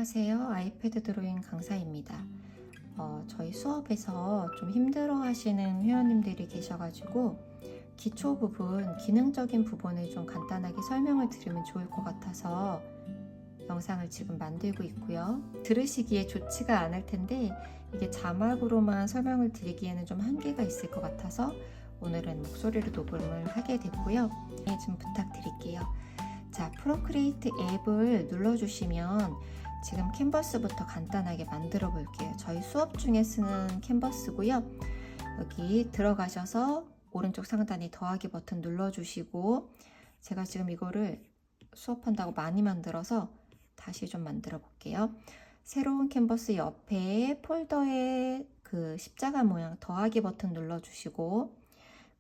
안녕하세요. 아이패드 드로잉 강사입니다. 저희 수업에서 좀 힘들어 하시는 회원님들이 계셔가지고 기초 부분, 기능적인 부분을 좀 간단하게 설명을 드리면 좋을 것 같아서 영상을 지금 만들고 있고요. 들으시기에 좋지가 않을 텐데 이게 자막으로만 설명을 드리기에는 좀 한계가 있을 것 같아서 오늘은 목소리로 녹음을 하게 됐고요. 좀 부탁드릴게요. 자, 프로크리에이트 앱을 눌러주시면 지금 캔버스부터 간단하게 만들어 볼게요. 저희 수업 중에 쓰는 캔버스고요. 여기 들어가셔서 오른쪽 상단에 더하기 버튼 눌러주시고, 제가 지금 이거를 수업한다고 많이 만들어서 다시 좀 만들어 볼게요. 새로운 캔버스 옆에 폴더에 그 십자가 모양 더하기 버튼 눌러주시고,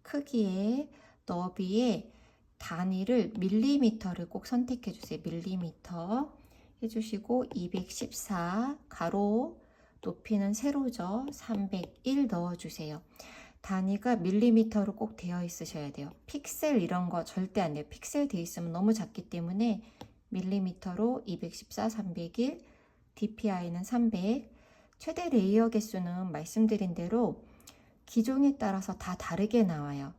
크기에 너비에 단위를 밀리미터를 꼭 선택해 주세요. 밀리미터 해주시고 214 가로 높이는 세로죠. 301 넣어주세요. 단위가 밀리미터로 꼭 되어 있으셔야 돼요. 픽셀 이런 거 절대 안 돼요. 픽셀 되어 있으면 너무 작기 때문에 밀리미터로 214, 301, DPI는 300. 최대 레이어 개수는 말씀드린 대로 기종에 따라서 다 다르게 나와요.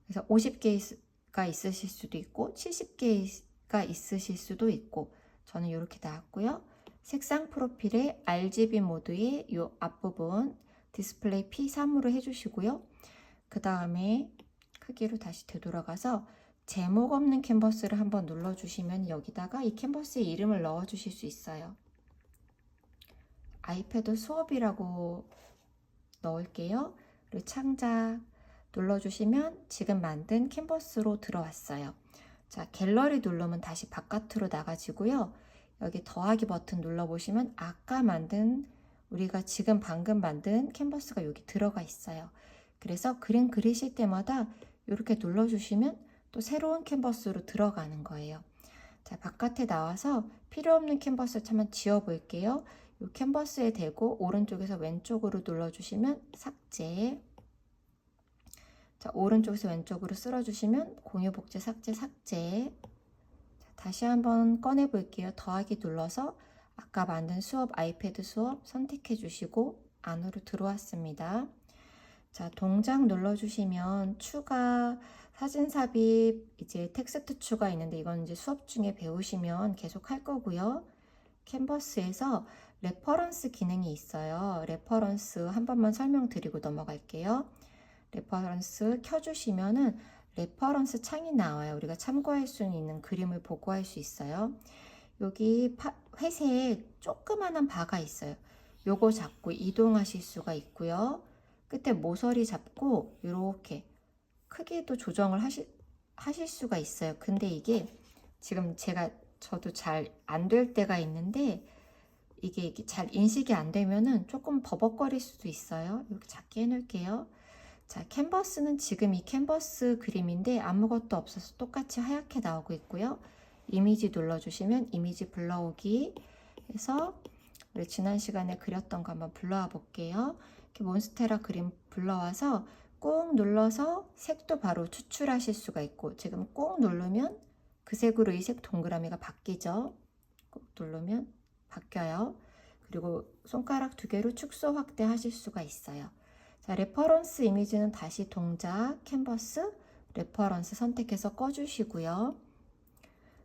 그래서 50개가 있으실 수도 있고 70개가 있으실 수도 있고, 저는 이렇게 나왔고요. 색상 프로필에 RGB 모드의 이 앞부분 디스플레이 P3으로 해주시고요. 그 다음에 크기로 다시 되돌아가서 제목 없는 캔버스를 한번 눌러주시면 여기다가 이 캔버스의 이름을 넣어주실 수 있어요. 아이패드 수업이라고 넣을게요. 그리고 창작 눌러주시면 지금 만든 캔버스로 들어왔어요. 자, 갤러리 누르면 다시 바깥으로 나가지고요. 여기 더하기 버튼 눌러보시면 아까 만든, 우리가 지금 방금 만든 캔버스가 여기 들어가 있어요. 그래서 그림 그리실 때마다 이렇게 눌러주시면 또 새로운 캔버스로 들어가는 거예요. 자, 바깥에 나와서 필요 없는 캔버스 한번 지워볼게요. 이 캔버스에 대고 오른쪽에서 왼쪽으로 눌러주시면 삭제. 자, 오른쪽에서 왼쪽으로 쓸어주시면 공유 복제 삭제 삭제. 자, 다시 한번 꺼내 볼게요. 더하기 눌러서 아까 만든 수업, 아이패드 수업 선택해 주시고 안으로 들어왔습니다. 자, 동작 눌러주시면 추가, 사진 삽입, 이제 텍스트 추가 있는데 이건 이제 수업 중에 배우시면 계속 할 거고요. 캔버스에서 레퍼런스 기능이 있어요. 레퍼런스 한 번만 설명드리고 넘어갈게요. 레퍼런스 켜주시면은 레퍼런스 창이 나와요. 우리가 참고할 수 있는 그림을 보고할 수 있어요. 여기 회색 조그만한 바가 있어요. 요거 잡고 이동하실 수가 있고요. 끝에 모서리 잡고 이렇게 크기도 조정을 하실 수가 있어요. 근데 이게 지금 저도 잘 안 될 때가 있는데 이게 잘 인식이 안 되면은 조금 버벅거릴 수도 있어요. 이렇게 작게 해놓을게요. 자, 캔버스는 지금 이 캔버스 그림인데 아무것도 없어서 똑같이 하얗게 나오고 있고요. 이미지 눌러주시면 이미지 불러오기 해서 우리 지난 시간에 그렸던 거 한번 불러와 볼게요. 이렇게 몬스테라 그림 불러와서 꾹 눌러서 색도 바로 추출하실 수가 있고, 지금 꾹 누르면 그 색으로 이 색 동그라미가 바뀌죠. 꾹 누르면 바뀌어요. 그리고 손가락 2개로 축소 확대 하실 수가 있어요. 자, 레퍼런스 이미지는 다시 동작, 캔버스, 레퍼런스 선택해서 꺼주시고요.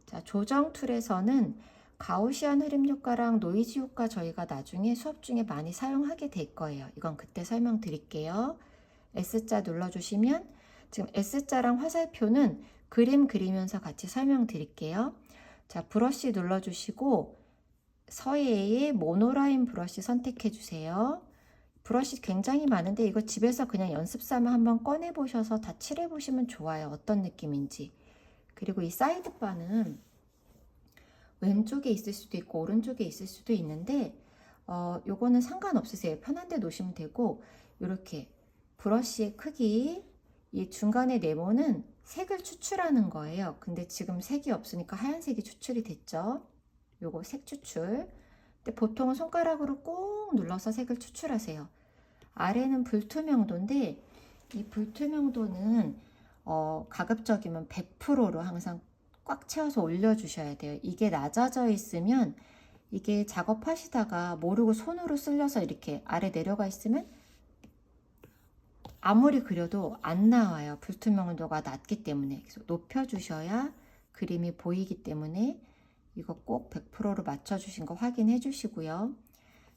자, 조정 툴에서는 가우시안 흐림 효과랑 노이즈 효과 저희가 나중에 수업 중에 많이 사용하게 될 거예요. 이건 그때 설명드릴게요. S자 눌러주시면 지금 S자랑 화살표는 그림 그리면서 같이 설명드릴게요. 자, 브러쉬 눌러주시고 서예의 모노라인 브러쉬 선택해 주세요. 브러쉬 굉장히 많은데 이거 집에서 그냥 연습 삼아 한번 꺼내 보셔서 다 칠해 보시면 좋아요. 어떤 느낌인지. 그리고 이 사이드바는 왼쪽에 있을 수도 있고 오른쪽에 있을 수도 있는데 요거는 상관없으세요. 편한 데 놓으시면 되고, 이렇게 브러쉬의 크기, 이 중간에 네모는 색을 추출하는 거예요. 근데 지금 색이 없으니까 하얀색이 추출이 됐죠. 요거 색 추출. 근데 보통은 손가락으로 꾹 눌러서 색을 추출하세요. 아래는 불투명도인데 이 불투명도는 가급적이면 100%로 항상 꽉 채워서 올려주셔야 돼요. 이게 낮아져 있으면 이게 작업하시다가 모르고 손으로 쓸려서 이렇게 아래 내려가 있으면 아무리 그려도 안 나와요. 불투명도가 낮기 때문에. 그래서 높여주셔야 그림이 보이기 때문에 이거 꼭 100%로 맞춰주신 거 확인해 주시고요.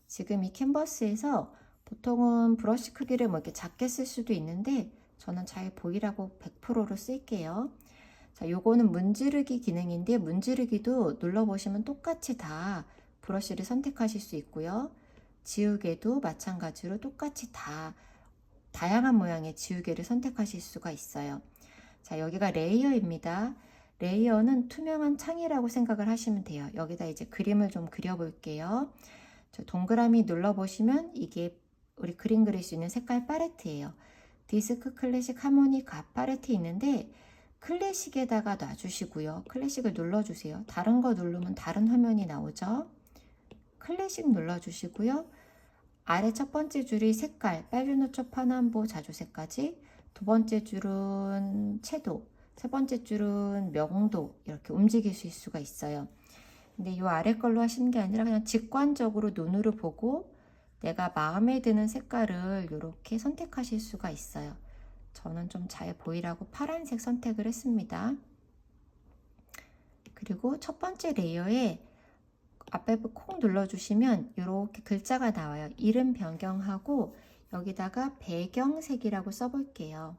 지금 이 캔버스에서 보통은 브러쉬 크기를 뭐 이렇게 작게 쓸 수도 있는데 저는 잘 보이라고 100%로 쓸게요. 자, 요거는 문지르기 기능인데 문지르기도 눌러보시면 똑같이 다 브러쉬를 선택하실 수 있고요. 지우개도 마찬가지로 똑같이 다 다양한 모양의 지우개를 선택하실 수가 있어요. 자, 여기가 레이어입니다. 레이어는 투명한 창이라고 생각을 하시면 돼요. 여기다 이제 그림을 좀 그려볼게요. 저 동그라미 눌러보시면 이게 우리 그림 그릴 수 있는 색깔 팔레트예요. 디스크, 클래식, 하모닉, 각 팔레트 있는데 클래식에다가 놔주시고요. 클래식을 눌러주세요. 다른 거 누르면 다른 화면이 나오죠. 클래식 눌러주시고요. 아래 첫 번째 줄이 색깔, 빨주노초, 파남보, 자주색까지, 두 번째 줄은 채도, 세 번째 줄은 명도 이렇게 움직이실 수가 있어요. 근데 이 아래 걸로 하시는 게 아니라 그냥 직관적으로 눈으로 보고 내가 마음에 드는 색깔을 이렇게 선택하실 수가 있어요. 저는 좀 잘 보이라고 파란색 선택을 했습니다. 그리고 첫 번째 레이어에 앞에 콕 눌러주시면 이렇게 글자가 나와요. 이름 변경하고 여기다가 배경색이라고 써볼게요.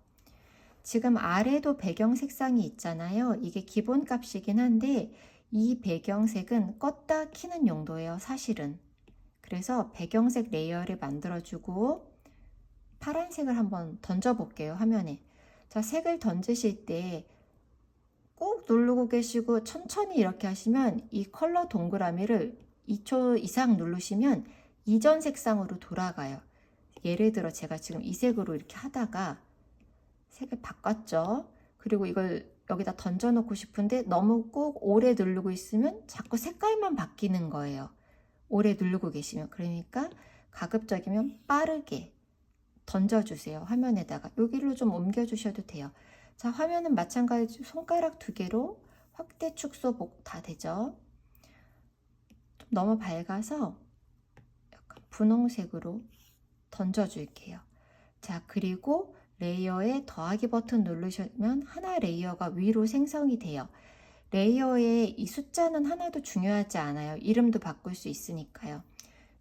지금 아래도 배경 색상이 있잖아요. 이게 기본 값이긴 한데 이 배경색은 껐다 켜는 용도예요, 사실은. 그래서 배경색 레이어를 만들어주고 파란색을 한번 던져볼게요, 화면에. 자, 색을 던지실 때 꾹 누르고 계시고 천천히 이렇게 하시면 이 컬러 동그라미를 2초 이상 누르시면 이전 색상으로 돌아가요. 예를 들어 제가 지금 이 색으로 이렇게 하다가 색을 바꿨죠. 그리고 이걸 여기다 던져 놓고 싶은데 너무 꾹 오래 누르고 있으면 자꾸 색깔만 바뀌는 거예요. 오래 누르고 계시면. 그러니까 가급적이면 빠르게 던져주세요. 화면에다가. 여기로 좀 옮겨주셔도 돼요. 자, 화면은 마찬가지 손가락 2개로 확대, 축소, 복 다 되죠. 좀 너무 밝아서 약간 분홍색으로 던져줄게요. 자, 그리고 레이어에 더하기 버튼 누르시면 하나 레이어가 위로 생성이 돼요. 레이어에 이 숫자는 하나도 중요하지 않아요. 이름도 바꿀 수 있으니까요.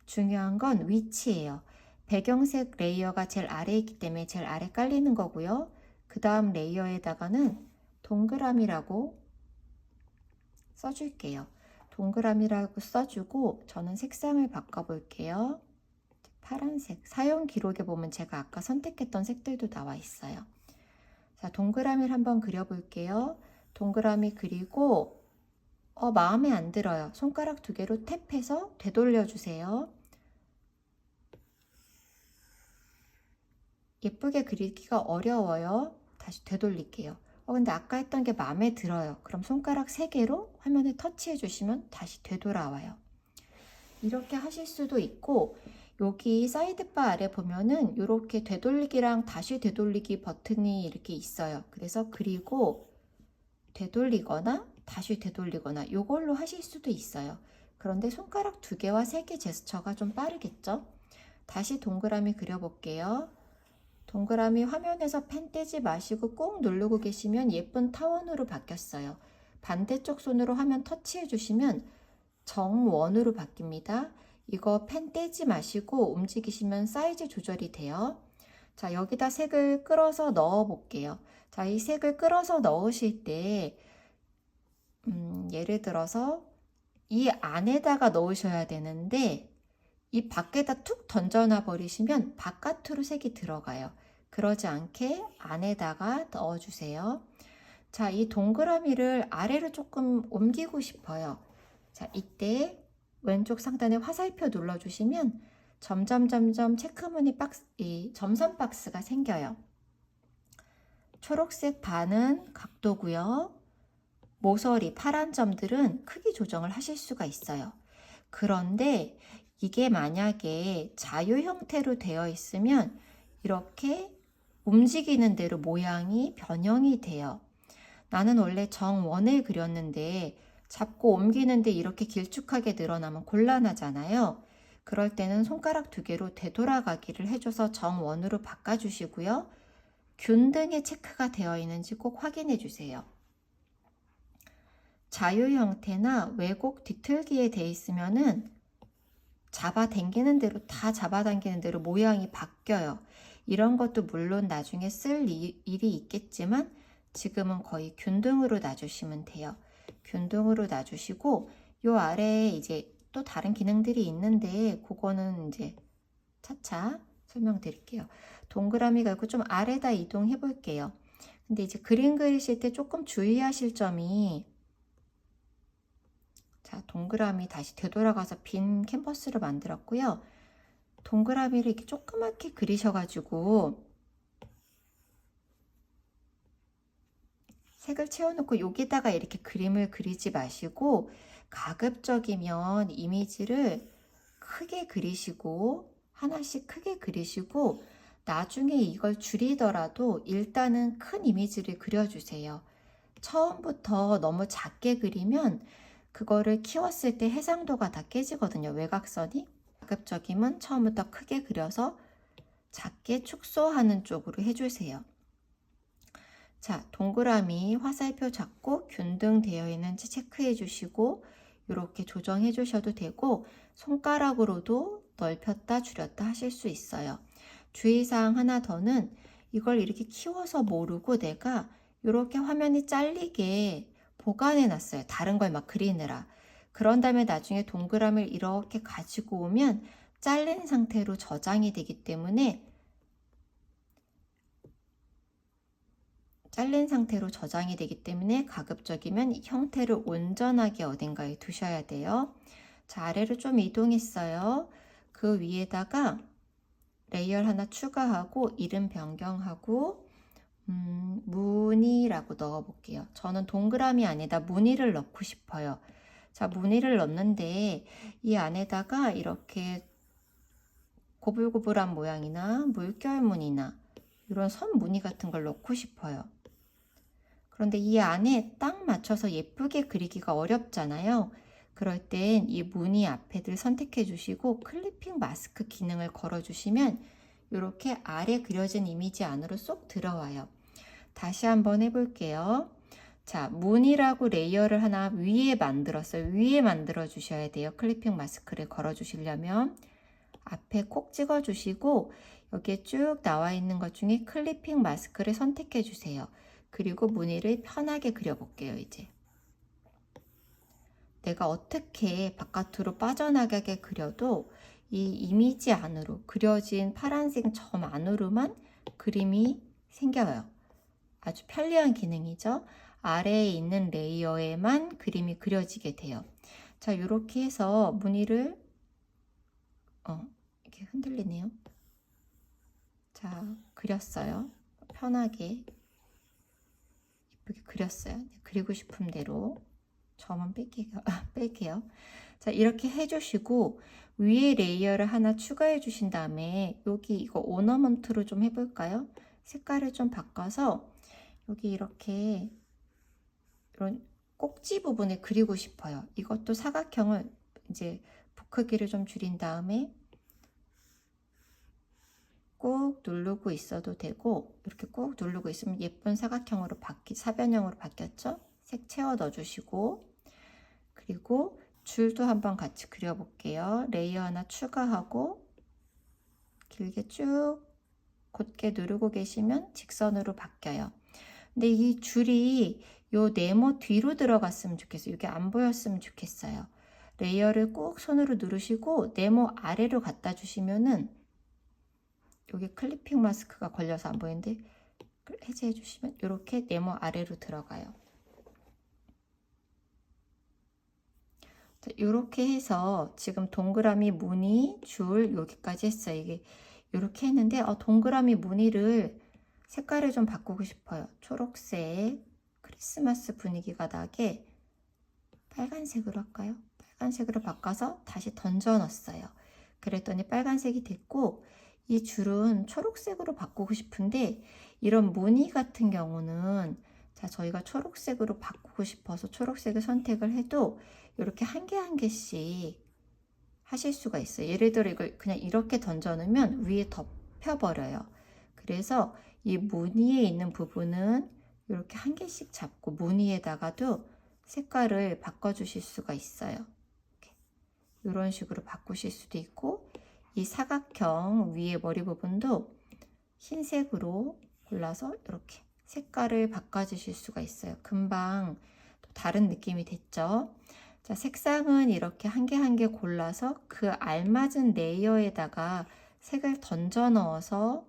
중요한 건 위치예요. 배경색 레이어가 제일 아래에 있기 때문에 제일 아래 깔리는 거고요. 그 다음 레이어에다가는 동그라미라고 써줄게요. 동그라미라고 써주고 저는 색상을 바꿔볼게요. 파란색. 사용 기록에 보면 제가 아까 선택했던 색들도 나와 있어요. 자, 동그라미를 한번 그려볼게요. 동그라미 그리고 마음에 안 들어요. 손가락 2개로 탭해서 되돌려주세요. 예쁘게 그리기가 어려워요. 다시 되돌릴게요. 근데 아까 했던 게 마음에 들어요. 그럼 손가락 3개로 화면에 터치해 주시면 다시 되돌아와요. 이렇게 하실 수도 있고 여기 사이드바 아래 보면은 이렇게 되돌리기랑 다시 되돌리기 버튼이 이렇게 있어요. 그래서 그리고 되돌리거나 다시 되돌리거나 이걸로 하실 수도 있어요. 그런데 손가락 2개와 3개 제스처가 좀 빠르겠죠? 다시 동그라미 그려볼게요. 동그라미 화면에서 펜 떼지 마시고 꾹 누르고 계시면 예쁜 타원으로 바뀌었어요. 반대쪽 손으로 화면 터치해 주시면 정원으로 바뀝니다. 이거 펜 떼지 마시고 움직이시면 사이즈 조절이 돼요. 자, 여기다 색을 끌어서 넣어 볼게요. 자, 이 색을 끌어서 넣으실 때 예를 들어서 이 안에다가 넣으셔야 되는데 이 밖에다 툭 던져놔 버리시면 바깥으로 색이 들어가요. 그러지 않게 안에다가 넣어주세요. 자, 이 동그라미를 아래로 조금 옮기고 싶어요. 자, 이때 왼쪽 상단에 화살표 눌러주시면 점점 체크무늬 박스, 이 점선 박스가 생겨요. 초록색 반은 각도고요. 모서리 파란 점들은 크기 조정을 하실 수가 있어요. 그런데 이게 만약에 자유 형태로 되어 있으면 이렇게 움직이는 대로 모양이 변형이 돼요. 나는 원래 정원을 그렸는데 잡고 옮기는데 이렇게 길쭉하게 늘어나면 곤란하잖아요. 그럴 때는 손가락 2개로 되돌아가기를 해줘서 정원으로 바꿔주시고요. 균등의 체크가 되어 있는지 꼭 확인해 주세요. 자유 형태나 왜곡 뒤틀기에 되어 있으면은 잡아당기는 대로 다 잡아당기는 대로 모양이 바뀌어요. 이런 것도 물론 나중에 쓸 일이 있겠지만 지금은 거의 균등으로 놔주시면 돼요. 균등으로 놔주시고 요 아래에 이제 또 다른 기능들이 있는데 그거는 이제 차차 설명드릴게요. 동그라미가 있고 좀 아래다 이동해 볼게요. 근데 이제 그림 그리실 때 조금 주의하실 점이, 자, 동그라미 다시 되돌아가서 빈 캔버스를 만들었고요. 동그라미를 이렇게 조그맣게 그리셔가지고 색을 채워놓고 여기다가 이렇게 그림을 그리지 마시고 가급적이면 이미지를 크게 그리시고 하나씩 크게 그리시고 나중에 이걸 줄이더라도 일단은 큰 이미지를 그려주세요. 처음부터 너무 작게 그리면 그거를 키웠을 때 해상도가 다 깨지거든요. 외곽선이. 가급적이면 처음부터 크게 그려서 작게 축소하는 쪽으로 해주세요. 자, 동그라미 화살표 잡고 균등되어 있는지 체크해 주시고 이렇게 조정해 주셔도 되고 손가락으로도 넓혔다 줄였다 하실 수 있어요. 주의사항 하나 더는 이걸 이렇게 키워서 모르고 내가 이렇게 화면이 잘리게 보관해 놨어요. 다른 걸 막 그리느라. 그런 다음에 나중에 동그라미를 이렇게 가지고 오면 잘린 상태로 저장이 되기 때문에 가급적이면 이 형태를 온전하게 어딘가에 두셔야 돼요. 자, 아래로 좀 이동했어요. 그 위에다가 레이어 하나 추가하고 이름 변경하고 무늬라고 넣어 볼게요. 저는 동그라미 안에다 무늬를 넣고 싶어요. 자, 무늬를 넣는데 이 안에다가 이렇게 고불고불한 모양이나 물결무늬나 이런 선 무늬 같은 걸 넣고 싶어요. 그런데 이 안에 딱 맞춰서 예쁘게 그리기가 어렵잖아요. 그럴 땐 이 무늬 앞에들 선택해 주시고 클리핑 마스크 기능을 걸어 주시면 이렇게 아래 그려진 이미지 안으로 쏙 들어와요. 다시 한번 해볼게요. 자, 무늬라고 레이어를 하나 위에 만들었어요. 위에 만들어 주셔야 돼요. 클리핑 마스크를 걸어 주시려면 앞에 콕 찍어 주시고 여기에 쭉 나와 있는 것 중에 클리핑 마스크를 선택해 주세요. 그리고 무늬를 편하게 그려볼게요. 이제 내가 어떻게 바깥으로 빠져나가게 그려도 이 이미지 안으로 그려진 파란색 점 안으로만 그림이 생겨요. 아주 편리한 기능이죠. 아래에 있는 레이어에만 그림이 그려지게 돼요. 자, 이렇게 해서 무늬를 이렇게 흔들리네요. 자, 그렸어요. 편하게 예쁘게 그렸어요. 그리고 싶은 대로 점은 뺄게요. 자, 이렇게 해주시고 위에 레이어를 하나 추가해 주신 다음에 여기 이거 오너먼트로 좀 해볼까요? 색깔을 좀 바꿔서 여기 이렇게 이런 꼭지 부분을 그리고 싶어요. 이것도 사각형을 이제 부크기를 좀 줄인 다음에 꾹 누르고 있어도 되고 이렇게 꾹 누르고 있으면 예쁜 사각형으로 사변형으로 바뀌었죠? 색 채워 넣어주시고 그리고 줄도 한번 같이 그려볼게요. 레이어 하나 추가하고 길게 쭉 곧게 누르고 계시면 직선으로 바뀌어요. 근데 이 줄이 요 네모 뒤로 들어갔으면 좋겠어요. 이게 안 보였으면 좋겠어요. 레이어를 꾹 손으로 누르시고 네모 아래로 갖다 주시면은 여기 클리핑 마스크가 걸려서 안 보이는데 해제해 주시면 이렇게 네모 아래로 들어가요. 이렇게 해서 지금 동그라미 무늬 줄 여기까지 했어요. 이게 이렇게 했는데 동그라미 무늬를 색깔을 좀 바꾸고 싶어요. 초록색 크리스마스 분위기가 나게 빨간색으로 할까요? 빨간색으로 바꿔서 다시 던져 넣었어요. 그랬더니 빨간색이 됐고 이 줄은 초록색으로 바꾸고 싶은데 이런 무늬 같은 경우는 자, 저희가 초록색으로 바꾸고 싶어서 초록색을 선택을 해도 이렇게 한 개 한 개씩 하실 수가 있어요. 예를 들어 이걸 그냥 이렇게 던져 놓으면 위에 덮여버려요. 그래서 이 무늬에 있는 부분은 이렇게 한 개씩 잡고 무늬에다가도 색깔을 바꿔주실 수가 있어요. 이런 식으로 바꾸실 수도 있고, 이 사각형 위에 머리 부분도 흰색으로 골라서 이렇게 색깔을 바꿔주실 수가 있어요. 금방 또 다른 느낌이 됐죠? 자, 색상은 이렇게 한 개 한 개 골라서 그 알맞은 레이어에다가 색을 던져 넣어서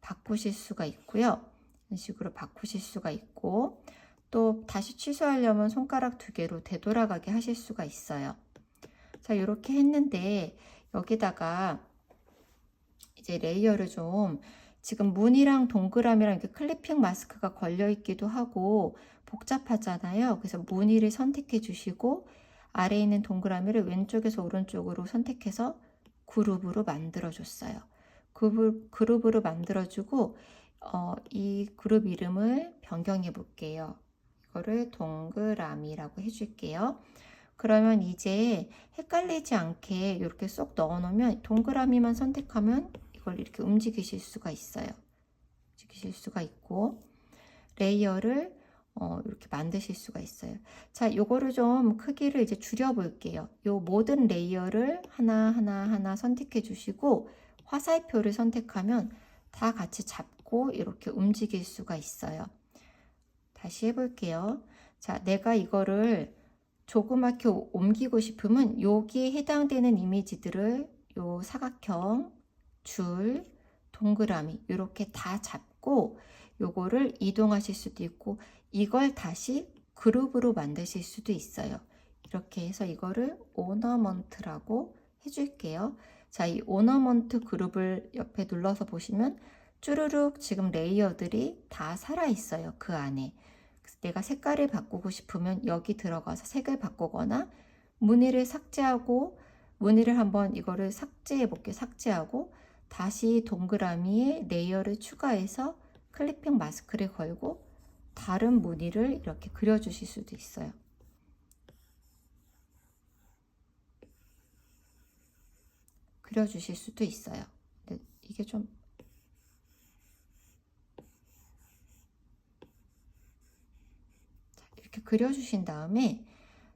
바꾸실 수가 있고요. 이런 식으로 바꾸실 수가 있고, 또 다시 취소하려면 손가락 두 개로 되돌아가게 하실 수가 있어요. 자, 이렇게 했는데 여기다가 이제 레이어를 좀, 지금 무늬랑 동그라미랑 이렇게 클리핑 마스크가 걸려 있기도 하고 복잡하잖아요. 그래서 무늬를 선택해 주시고 아래에 있는 동그라미를 왼쪽에서 오른쪽으로 선택해서 그룹으로 만들어 줬어요. 그룹으로 만들어 주고 이 그룹 이름을 변경해 볼게요. 이거를 동그라미라고 해 줄게요. 그러면 이제 헷갈리지 않게 이렇게 쏙 넣어 놓으면 동그라미만 선택하면 이걸 이렇게 움직이실 수가 있어요. 움직이실 수가 있고, 레이어를 이렇게 만드실 수가 있어요. 자, 요거를 좀 크기를 이제 줄여 볼게요. 요 모든 레이어를 하나 선택해 주시고 화살표를 선택하면 다 같이 잡고 이렇게 움직일 수가 있어요. 다시 해볼게요. 자, 내가 이거를 조그맣게 옮기고 싶으면 여기에 해당되는 이미지들을 요 사각형, 줄, 동그라미 이렇게 다 잡고 요거를 이동하실 수도 있고, 이걸 다시 그룹으로 만드실 수도 있어요. 이렇게 해서 이거를 오너먼트라고 해줄게요. 자, 이 오너먼트 그룹을 옆에 눌러서 보시면 쭈루룩 지금 레이어들이 다 살아 있어요. 그 안에. 그래서 내가 색깔을 바꾸고 싶으면 여기 들어가서 색을 바꾸거나, 무늬를 삭제하고 무늬를 한번 이거를 삭제해 볼게요. 삭제하고 다시 동그라미에 레이어를 추가해서 클리핑 마스크를 걸고 다른 무늬를 이렇게 그려주실 수도 있어요. 그려주실 수도 있어요. 근데 이게 좀 이렇게 그려주신 다음에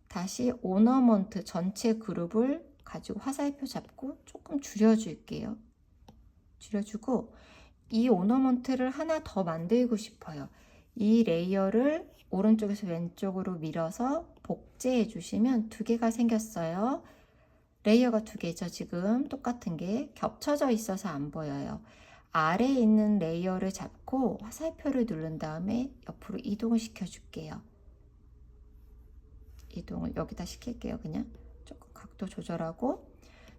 다시 오너먼트 전체 그룹을 가지고 화살표 잡고 조금 줄여줄게요. 줄여주고 이 오너먼트를 하나 더 만들고 싶어요. 이 레이어를 오른쪽에서 왼쪽으로 밀어서 복제해 주시면 두 개가 생겼어요. 레이어가 두 개죠. 지금 똑같은 게 겹쳐져 있어서 안 보여요. 아래에 있는 레이어를 잡고 화살표를 누른 다음에 옆으로 이동을 시켜 줄게요. 이동을 여기다 시킬게요. 그냥 조금 각도 조절하고,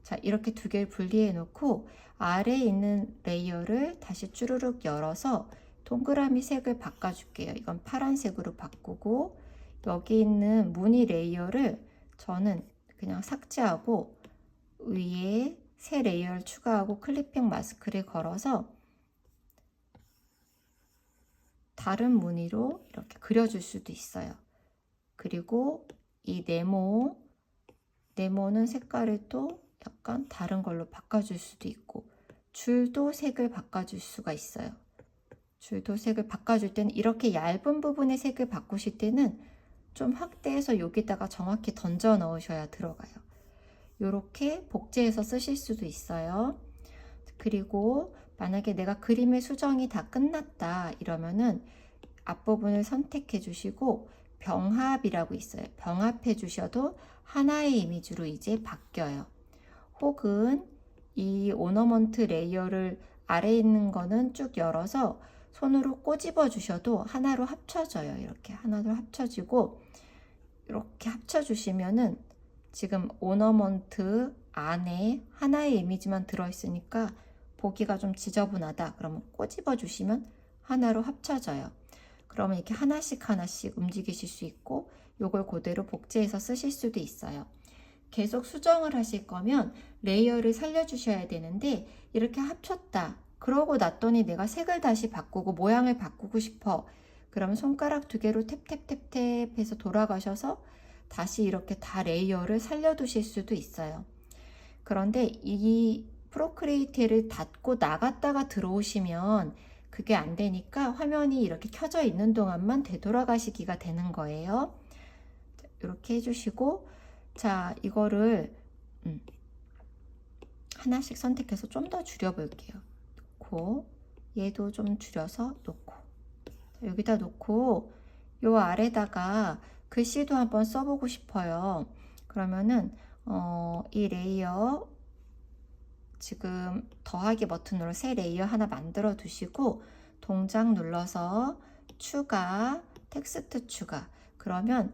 자, 이렇게 두 개를 분리해 놓고 아래에 있는 레이어를 다시 쭈루룩 열어서 동그라미 색을 바꿔줄게요. 이건 파란색으로 바꾸고, 여기 있는 무늬 레이어를 저는 그냥 삭제하고 위에 새 레이어를 추가하고 클리핑 마스크를 걸어서 다른 무늬로 이렇게 그려줄 수도 있어요. 그리고 이 네모는 색깔을 또 약간 다른 걸로 바꿔줄 수도 있고, 줄도 색을 바꿔줄 수가 있어요. 줄도 색을 바꿔줄 때는 이렇게 얇은 부분의 색을 바꾸실 때는 좀 확대해서 여기다가 정확히 던져 넣으셔야 들어가요. 이렇게 복제해서 쓰실 수도 있어요. 그리고 만약에 내가 그림의 수정이 다 끝났다 이러면은 앞부분을 선택해 주시고 병합이라고 있어요. 병합해 주셔도 하나의 이미지로 이제 바뀌어요. 혹은 이 오너먼트 레이어를 아래에 있는 거는 쭉 열어서 손으로 꼬집어 주셔도 하나로 합쳐져요. 이렇게 하나로 합쳐지고, 이렇게 합쳐 주시면은 지금 오너먼트 안에 하나의 이미지만 들어있으니까 보기가 좀 지저분하다 그러면 꼬집어 주시면 하나로 합쳐져요. 그러면 이렇게 하나씩 움직이실 수 있고, 요걸 그대로 복제해서 쓰실 수도 있어요. 계속 수정을 하실 거면 레이어를 살려주셔야 되는데, 이렇게 합쳤다 그러고 났더니 내가 색을 다시 바꾸고 모양을 바꾸고 싶어. 그러면 손가락 2개로 탭탭탭탭 해서 돌아가셔서 다시 이렇게 다 레이어를 살려두실 수도 있어요. 그런데 이 프로크리에이트를 닫고 나갔다가 들어오시면 그게 안 되니까 화면이 이렇게 켜져 있는 동안만 되돌아가시기가 되는 거예요. 이렇게 해주시고, 자, 이거를 하나씩 선택해서 좀 더 줄여볼게요. 놓고, 얘도 좀 줄여서 놓고, 여기다 놓고, 요 아래다가 글씨도 한번 써보고 싶어요. 그러면은 이 레이어 지금 더하기 버튼으로 새 레이어 하나 만들어 두시고 동작 눌러서 추가, 텍스트 추가. 그러면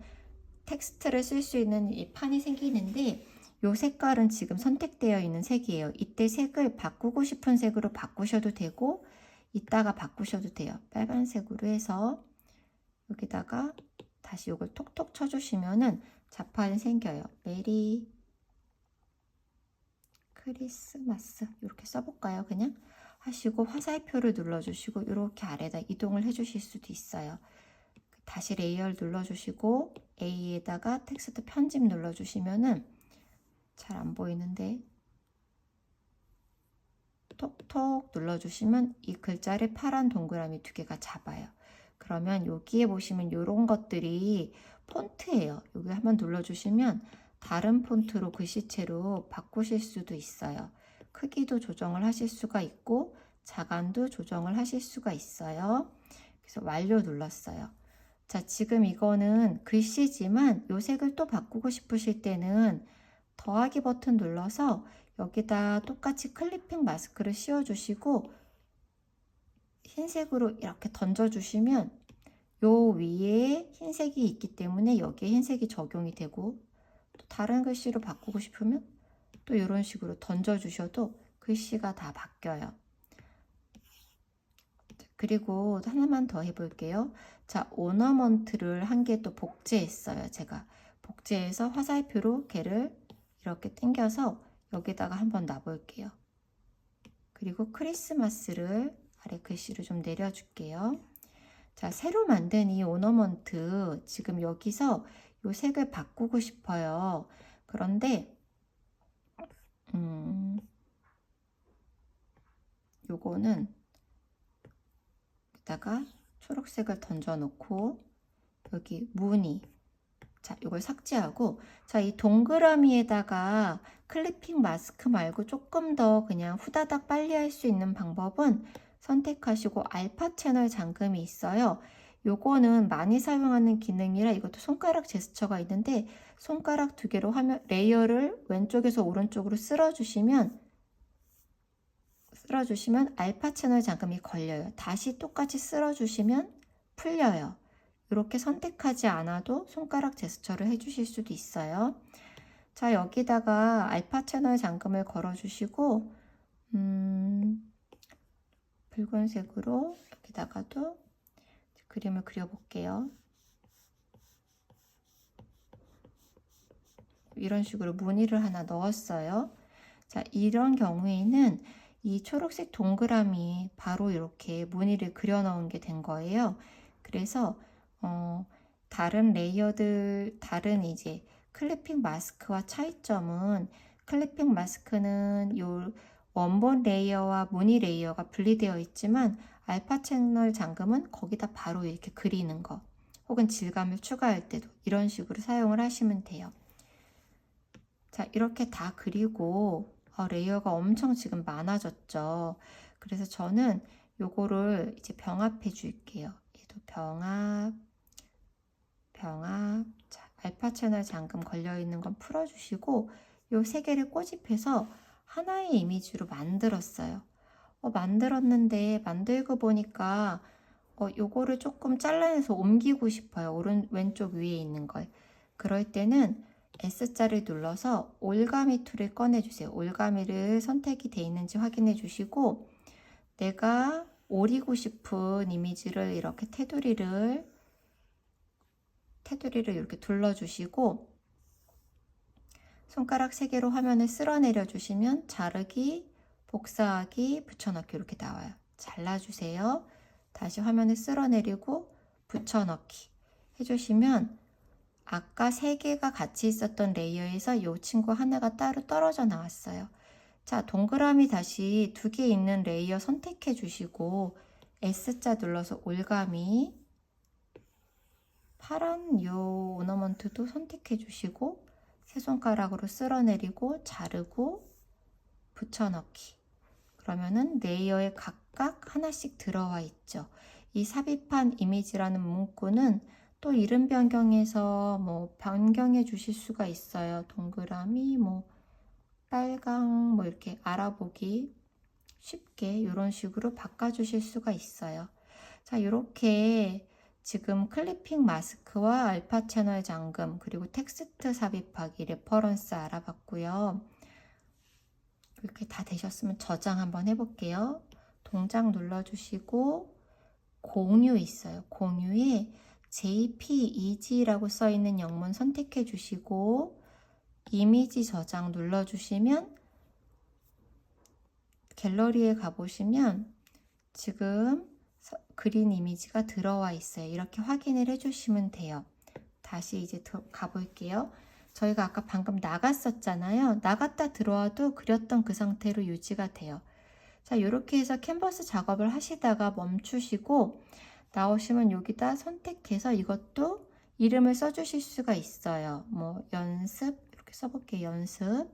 텍스트를 쓸 수 있는 이 판이 생기는데 이 색깔은 지금 선택되어 있는 색이에요. 이때 색을 바꾸고 싶은 색으로 바꾸셔도 되고 이따가 바꾸셔도 돼요. 빨간색으로 해서 여기다가 다시 이걸 톡톡 쳐주시면은 자판이 생겨요. 메리 크리스마스 이렇게 써볼까요? 그냥 하시고 화살표를 눌러주시고 이렇게 아래다 이동을 해주실 수도 있어요. 다시 레이어를 눌러주시고 A에다가 텍스트 편집 눌러주시면은 잘 안 보이는데 톡톡 눌러주시면 이 글자를 파란 동그라미 2개가 잡아요. 그러면 여기에 보시면 이런 것들이 폰트예요. 여기 한번 눌러주시면 다른 폰트로 글씨체로 바꾸실 수도 있어요. 크기도 조정을 하실 수가 있고 자간도 조정을 하실 수가 있어요. 그래서 완료 눌렀어요. 자, 지금 이거는 글씨지만 요 색을 또 바꾸고 싶으실 때는 더하기 버튼 눌러서 여기다 똑같이 클리핑 마스크를 씌워주시고 흰색으로 이렇게 던져주시면 요 위에 흰색이 있기 때문에 여기에 흰색이 적용이 되고 또 다른 글씨로 바꾸고 싶으면 또 이런 식으로 던져주셔도 글씨가 다 바뀌어요. 그리고 하나만 더 해볼게요. 자, 오너먼트를 한 개 또 복제했어요. 제가 복제해서 화살표로 걔를 이렇게 당겨서 여기다가 한번 놔볼게요. 그리고 크리스마스를 아래 글씨를 좀 내려줄게요. 자, 새로 만든 이 오너먼트 지금 여기서 요 색을 바꾸고 싶어요. 그런데 요거는 여기다가 초록색을 던져 놓고 여기 무늬, 자, 이걸 삭제하고, 자, 이 동그라미에다가 클리핑 마스크 말고 조금 더 그냥 후다닥 빨리 할 수 있는 방법은 선택하시고 알파 채널 잠금이 있어요. 요거는 많이 사용하는 기능이라 이것도 손가락 제스처가 있는데 손가락 2개로 화면 레이어를 왼쪽에서 오른쪽으로 쓸어주시면 알파 채널 잠금이 걸려요. 다시 똑같이 쓸어주시면 풀려요. 이렇게 선택하지 않아도 손가락 제스처를 해주실 수도 있어요. 자, 여기다가 알파 채널 잠금을 걸어주시고 붉은색으로 여기다가도 그림을 그려볼게요. 이런 식으로 무늬를 하나 넣었어요. 자, 이런 경우에는 이 초록색 동그라미 바로 이렇게 무늬를 그려 넣은 게 된 거예요. 그래서 다른 레이어들, 다른 이제 클리핑 마스크와 차이점은 클리핑 마스크는 요 원본 레이어와 무늬 레이어가 분리되어 있지만 알파 채널 잠금은 거기다 바로 이렇게 그리는 거 혹은 질감을 추가할 때도 이런 식으로 사용을 하시면 돼요. 자, 이렇게 다 그리고 레이어가 엄청 지금 많아졌죠. 그래서 저는 요거를 이제 병합해 줄게요. 얘도 병합. 자, 알파 채널 잠금 걸려 있는 건 풀어주시고 요 3개를 꼬집해서 하나의 이미지로 만들었어요. 만들었는데 만들고 보니까 요거를 조금 잘라내서 옮기고 싶어요. 왼쪽 위에 있는 걸. 그럴 때는 S자를 눌러서 올가미 툴을 꺼내주세요. 올가미를 선택이 되어 있는지 확인해 주시고 내가 오리고 싶은 이미지를 이렇게 테두리를 이렇게 둘러주시고 손가락 3개로 화면을 쓸어내려 주시면 자르기, 복사하기, 붙여넣기 이렇게 나와요. 잘라주세요. 다시 화면을 쓸어내리고 붙여넣기 해주시면 아까 3개가 같이 있었던 레이어에서 이 친구 하나가 따로 떨어져 나왔어요. 자, 동그라미 다시 2개 있는 레이어 선택해 주시고 S자 눌러서 올가미, 파란 요 오너먼트도 선택해 주시고 새손가락으로 쓸어내리고 자르고 붙여넣기. 그러면은 레이어에 각각 하나씩 들어와 있죠. 이 삽입한 이미지라는 문구는 또 이름 변경해서 뭐 변경해 주실 수가 있어요. 동그라미, 뭐 빨강, 뭐 이렇게 알아보기 쉽게 이런 식으로 바꿔주실 수가 있어요. 자, 이렇게 지금 클리핑 마스크와 알파 채널 잠금, 그리고 텍스트 삽입하기, 레퍼런스 알아봤고요. 이렇게 다 되셨으면 저장 한번 해볼게요. 동작 눌러주시고 공유 있어요. 공유에 JPEG라고 써있는 영문 선택해 주시고 이미지 저장 눌러주시면 갤러리에 가보시면 지금 그린 이미지가 들어와 있어요. 이렇게 확인을 해주시면 돼요. 다시 이제 가볼게요. 저희가 아까 방금 나갔었잖아요. 나갔다 들어와도 그렸던 그 상태로 유지가 돼요. 자, 이렇게 해서 캔버스 작업을 하시다가 멈추시고 나오시면 여기다 선택해서 이것도 이름을 써주실 수가 있어요. 뭐 연습 이렇게 써볼게요. 연습.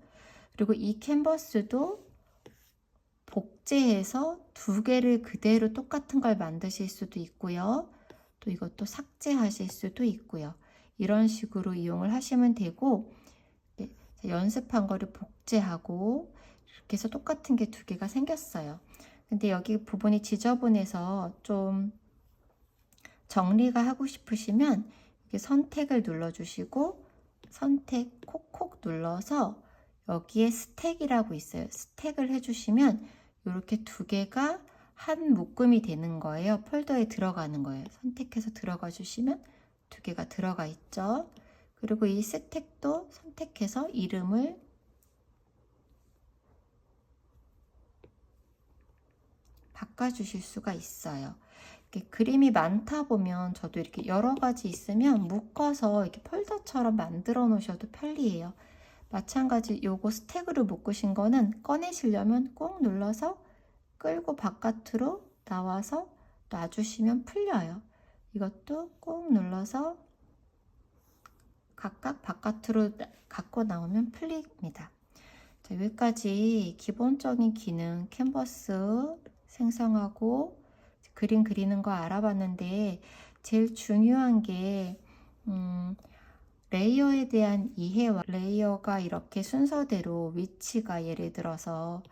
그리고 이 캔버스도 복제해서 2개를 그대로 똑같은 걸 만드실 수도 있고요. 또 이것도 삭제하실 수도 있고요. 이런 식으로 이용을 하시면 되고, 네, 연습한 거를 복제하고 이렇게 해서 똑같은 게 2개가 생겼어요. 근데 여기 부분이 지저분해서 좀 정리가 하고 싶으시면 이렇게 선택을 눌러주시고 선택 콕콕 눌러서 여기에 스택이라고 있어요. 스택을 해주시면 이렇게 2개가 한 묶음이 되는 거예요. 폴더에 들어가는 거예요. 선택해서 들어가 주시면 2개가 들어가 있죠. 그리고 이 스택도 선택해서 이름을 바꿔주실 수가 있어요. 이렇게 그림이 많다 보면 저도 이렇게 여러 가지 있으면 묶어서 이렇게 폴더처럼 만들어 놓으셔도 편리해요. 마찬가지 요거 스택으로 묶으신 거는 꺼내시려면 꾹 눌러서 끌고 바깥으로 나와서 놔주시면 풀려요. 이것도 꾹 눌러서 각각 바깥으로 갖고 나오면 풀립니다. 자, 여기까지 기본적인 기능 캔버스 생성하고 그림 그리는 거 알아봤는데 제일 중요한 게 레이어에 대한 이해와 레이어가 이렇게 순서대로 위치가 예를 들어서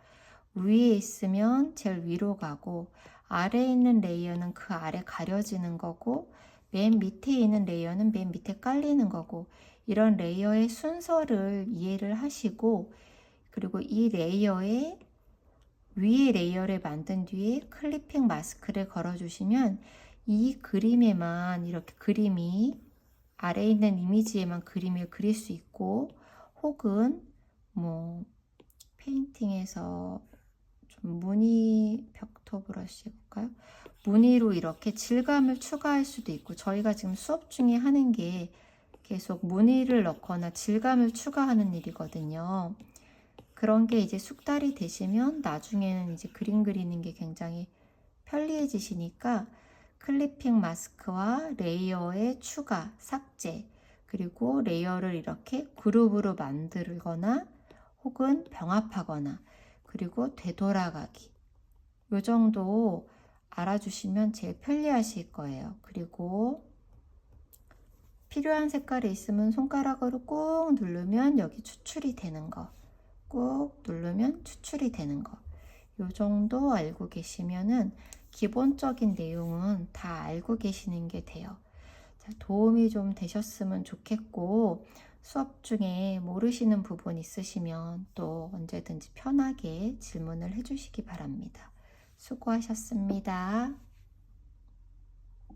위에 있으면 제일 위로 가고 아래에 있는 레이어는 그 아래 가려지는 거고 맨 밑에 있는 레이어는 맨 밑에 깔리는 거고 이런 레이어의 순서를 이해를 하시고 그리고 이 레이어에 위에 레이어를 만든 뒤에 클리핑 마스크를 걸어주시면 이 그림에만 이렇게 그림이 아래에 있는 이미지에만 그림을 그릴 수 있고 혹은 뭐 페인팅에서 좀 무늬 벽토 브러쉬 해볼까요? 무늬로 이렇게 질감을 추가할 수도 있고 저희가 지금 수업 중에 하는 게 계속 무늬를 넣거나 질감을 추가하는 일이거든요. 그런 게 이제 숙달이 되시면 나중에는 이제 그림 그리는 게 굉장히 편리해지시니까 클리핑 마스크와 레이어의 추가, 삭제, 그리고 레이어를 이렇게 그룹으로 만들거나 혹은 병합하거나 그리고 되돌아가기 요 정도 알아주시면 제일 편리하실 거예요. 그리고 필요한 색깔이 있으면 손가락으로 꾹 누르면 여기 추출이 되는 거 꾹 누르면 추출이 되는 거 요 정도 알고 계시면은 기본적인 내용은 다 알고 계시는 게 돼요. 자, 도움이 좀 되셨으면 좋겠고 수업 중에 모르시는 부분 있으시면 또 언제든지 편하게 질문을 해주시기 바랍니다. 수고하셨습니다.